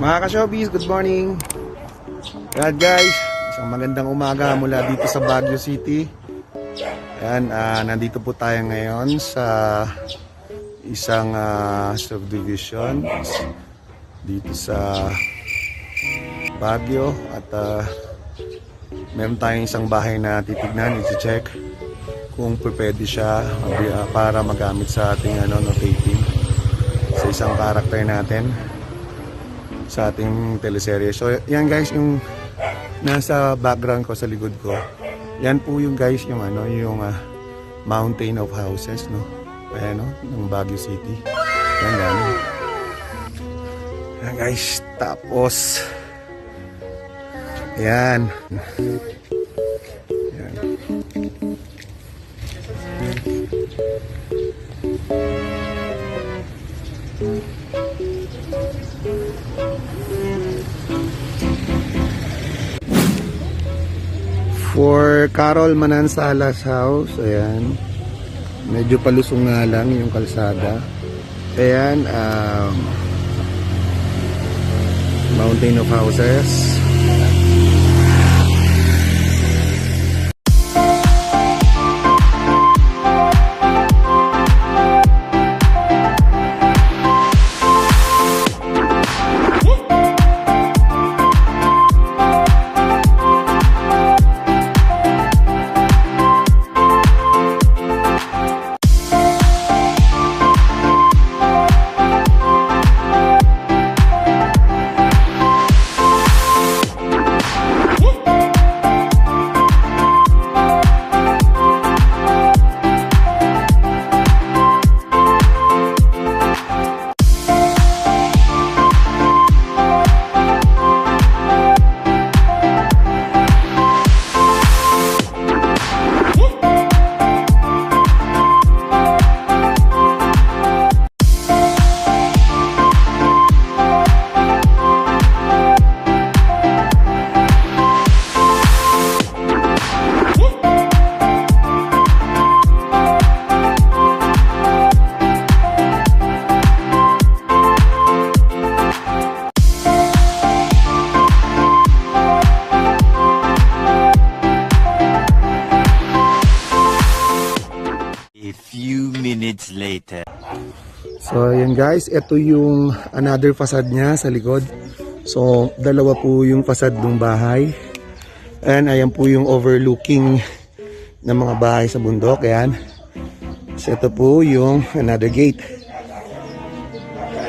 Mga ka-showbiz, good morning. Yan guys, isang magandang umaga mula dito sa Baguio City. Yan, nandito po tayo ngayon sa isang subdivision dito sa Baguio. At meron tayong isang bahay na titignan, i-check kung pwede siya para magamit sa ating taping sa isang karakter natin sa ating teleserye. So yan guys, yung nasa background ko, sa likod ko, yan po yung guys, yung mountain of houses, no? Ayan, no? Ng Baguio City. Yan. Yan guys, tapos yan. Yan. For Carol Manansalas house, ayan. Medyo palusong nga lang yung kalsada. Ayan, mountain of houses. Minutes later. So ayan guys, ito yung another facade niya sa likod. So dalawa po yung facade ng bahay. And ayan po yung overlooking ng mga bahay sa bundok. Ayan. So ito po yung another gate.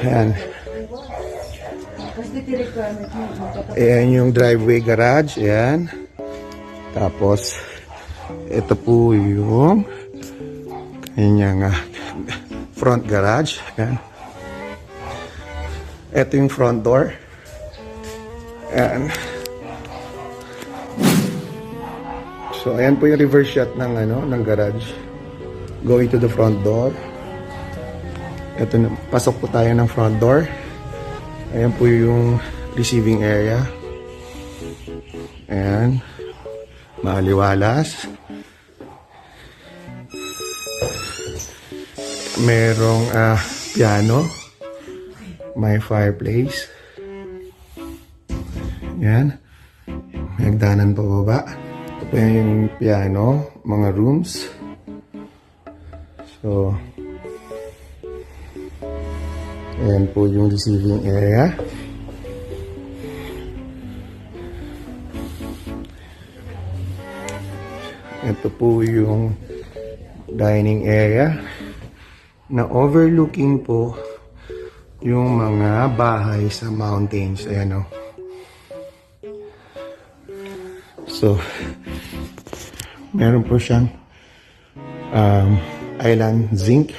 Ayan. Ayan yung driveway garage. Ayan. Tapos ito po yung kanyang front garage. Ayan. Ito yung front door. Ayan. So ayan po yung reverse shot ng garage going to the front door. Ito na, pasok po tayo ng front door. Ayan po yung receiving area. Ayan. Maliwalas. Merong piano, may fireplace. Yan. May hagdanan pa baba. Ito po yung piano, mga rooms. So, ayan po yung receiving area. Ito po yung dining area na overlooking po yung mga bahay sa mountains. Ayan o. So, meron po siyang island sink.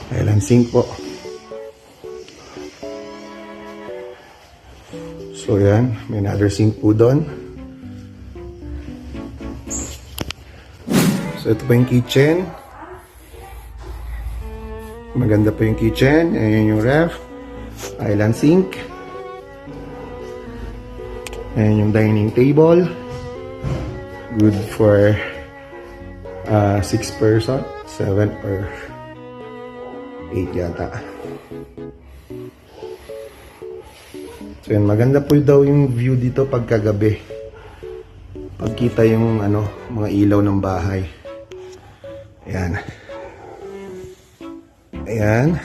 Island sink po. So, yan. May another sink po doon. So, ito po yung kitchen. Maganda po yung kitchen. Ayan yung ref. Island sink. Ayan yung dining table. Good for 6 person. 7 or 8 yata. So yan, maganda po daw yung view dito pagkagabi. Pagkita yung mga ilaw ng bahay. Ayan. Ayan.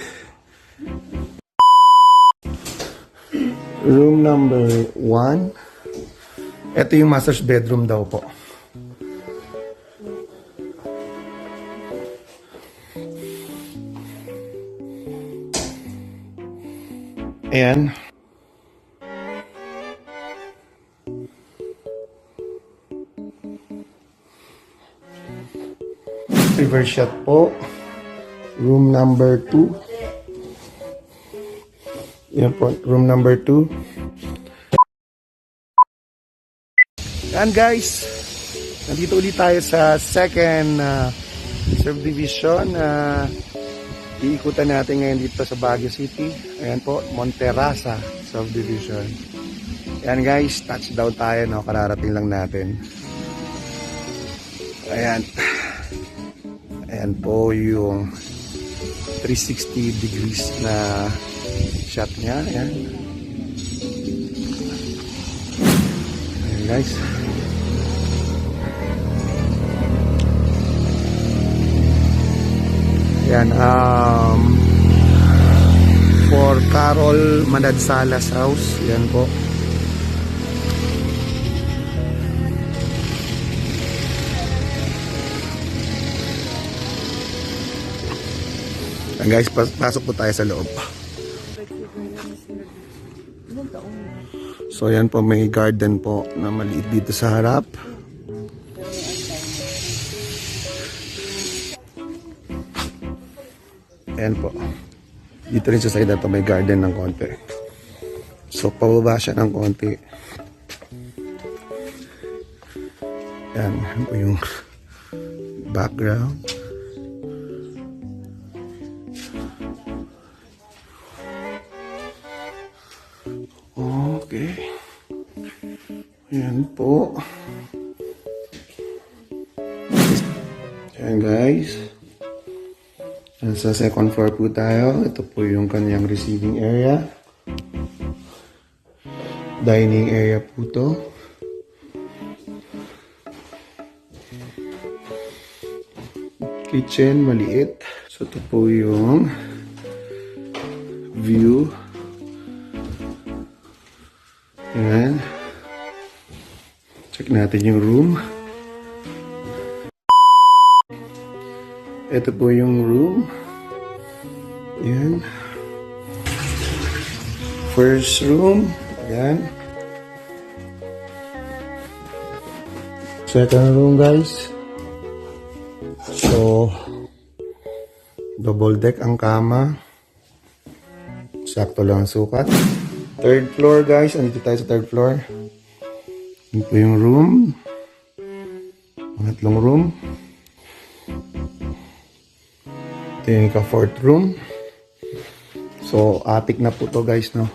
Room number 1. Ito yung master's bedroom daw po. Ayan. Reverse shot po. Room number 2. Yan po, room number 2. Yan guys. Nandito ulit tayo sa second subdivision. Iikutan natin ngayon dito sa Baguio City. Ayan po, Monterrasa subdivision. Ayan guys, touchdown tayo, no? Kararating lang natin. Ayan. Ayan po yung 360 degrees na shot niya. Ayan. Ayan guys. Ayan, for Carol Manadsalas house. Ayan po. Ayan guys, pasok po tayo sa loob. So ayan po, may garden po na maliit dito sa harap. Ayan po. Dito rin sa side na to may garden ng konti. So pababa siya ng konti. Ayan, ayan po yung background. Okay. Ayan po. Ayan guys. Sa second floor po tayo. Ito po yung kanyang receiving area. Dining area po to. Kitchen, maliit. So ito po yung view. Ayan. Check natin yung room. Ito po yung room. Ayan. First room. Ayan. Second room guys. So, double deck ang kama. Sakto lang ang sukat. Third floor guys. Andito tayo sa third floor. Ito po yung room. Pangatlong room. Ito yung fourth room. So, attic na po to guys, no?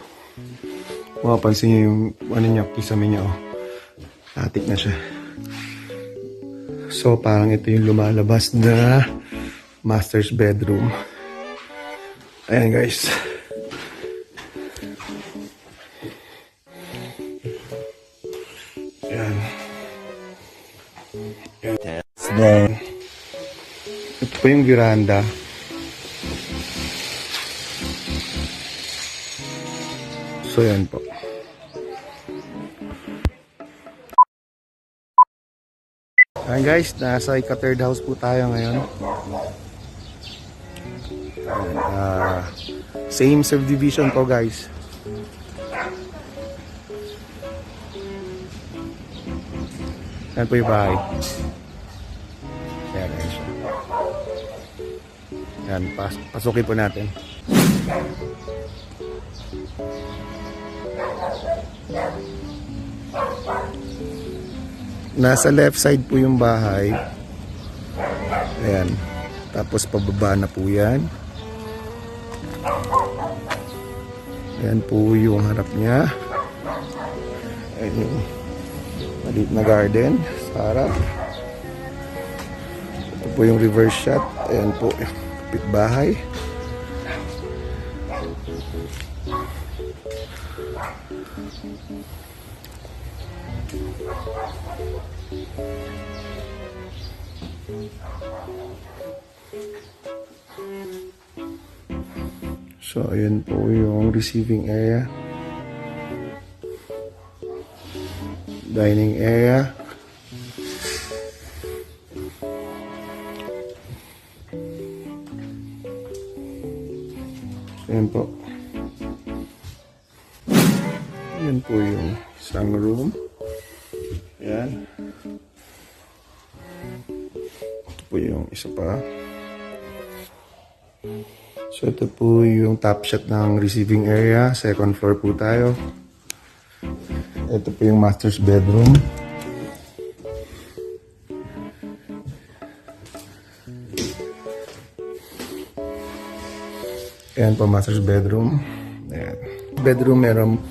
Mapapansin nyo yung niya, kisame niya, oh. Attic na siya. So, parang ito yung lumalabas na master's bedroom. Ayan guys. Ayan. Ayan. Ito po yung veranda. So, yan po. Ayan guys, nasa ika-third house po tayo ngayon. Same subdivision po guys. Ayan po yung bahay. Ayan, ayan siya. Ayan, pasukin po natin. Nasa left side po yung bahay. Ayan. Tapos pababa na po yan. Ayan po yung harap niya. Ayan yung maliit na garden sa harap. Ito po yung reverse shot. Ayan po, kapit bahay. So, ayan po yung receiving area. Dining area. Ayan po. Ayan po yung isang room. Ayan. Ito po yung isa pa. So, ito po yung top shot ng receiving area. Second floor po tayo. Ito po yung master's bedroom. Ayan po, master's bedroom. Ayan. Bedroom, meron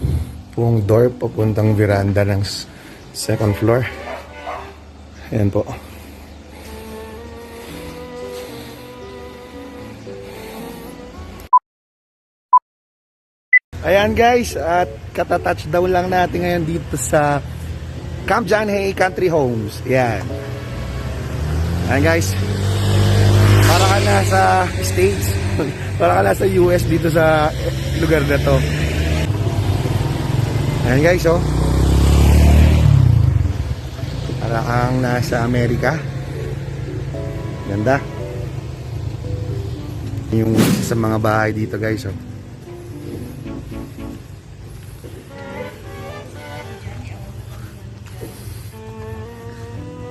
pong door papuntang veranda ng second floor. Ayan po. Ayan guys, at katatouchdown lang natin ngayon dito sa Camp John Hay Country Homes. Ayan. Ayan guys. Para ka nasa States. Para ka nasa US dito sa lugar na to. Ayan guys, oh. Para kang nasa Amerika. Ganda. Yung sa mga bahay dito guys, oh.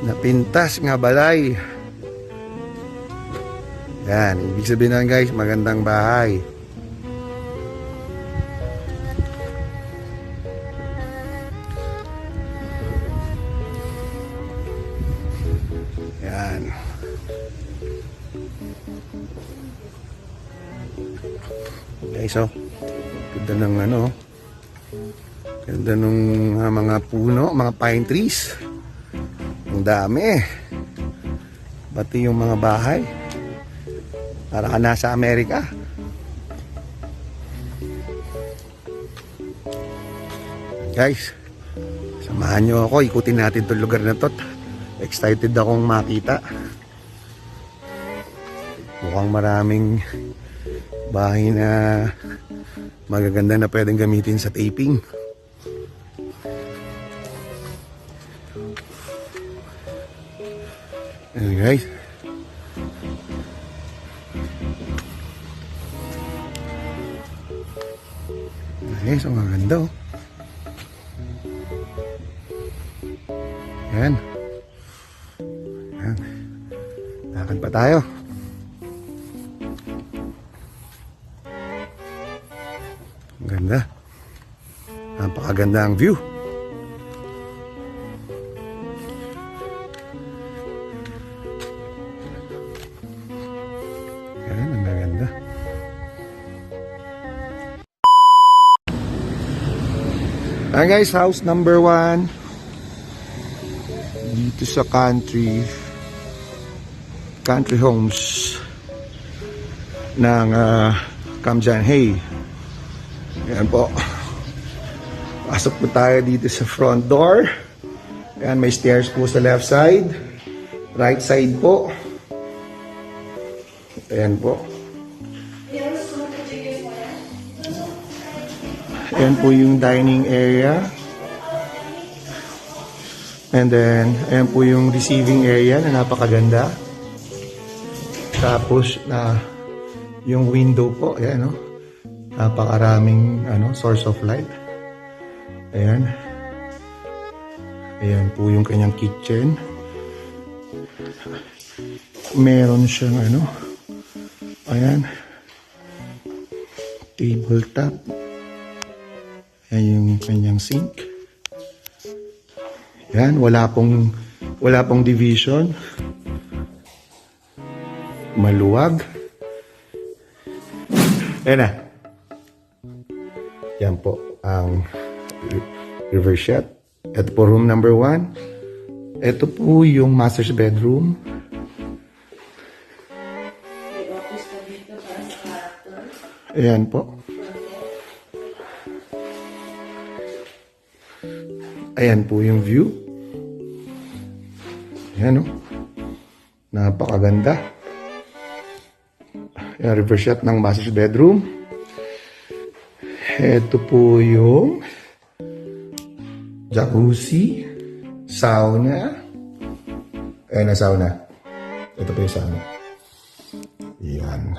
Napintas nga balay. Yan, ibig sabihin nun guys, magandang bahay. Yan. Guys, oh. Ganda ng ano. Ganda ng mga puno, mga pine trees. Ang dami. Pati yung mga bahay. Para ka nasa Amerika. Guys, samahan nyo ako. Ikutin natin itong lugar na to. Excited akong makita. Mukhang maraming bahay na magaganda na pwedeng gamitin sa taping. Ayan guys. Guys, ang maganda oh. Ayan. Ayan. Lakad pa tayo. Ang ganda. Napakaganda ang view. Ayan, ang ganda. Ayan guys, house number 1 dito sa country homes ng Camp John Hay. Ayan po. Pasok po tayo dito sa front door. Ayan, may stairs po sa left side, right side po. Ayan po. Ayan po yung dining area. And then, ayan po yung receiving area na napakaganda. Tapos, yung window po, ayan, no? Napakaraming, source of light. Ayan. Ayan po yung kanyang kitchen. Meron siyang, ayan. Tabletop. Ayan yung kanyang sink. Ayan, wala pong division. Maluwag. Ayan na. Yan po ang reverse shot. Ito po room number 1. Ito po yung master's bedroom. Ayan po. Ayan po yung view. Ayan, oh. Napakaganda. Ayan, reverse shot ng master's bedroom. Ito po yung jacuzzi, sauna. Ayan na sauna. Ito po yung sauna. Yan.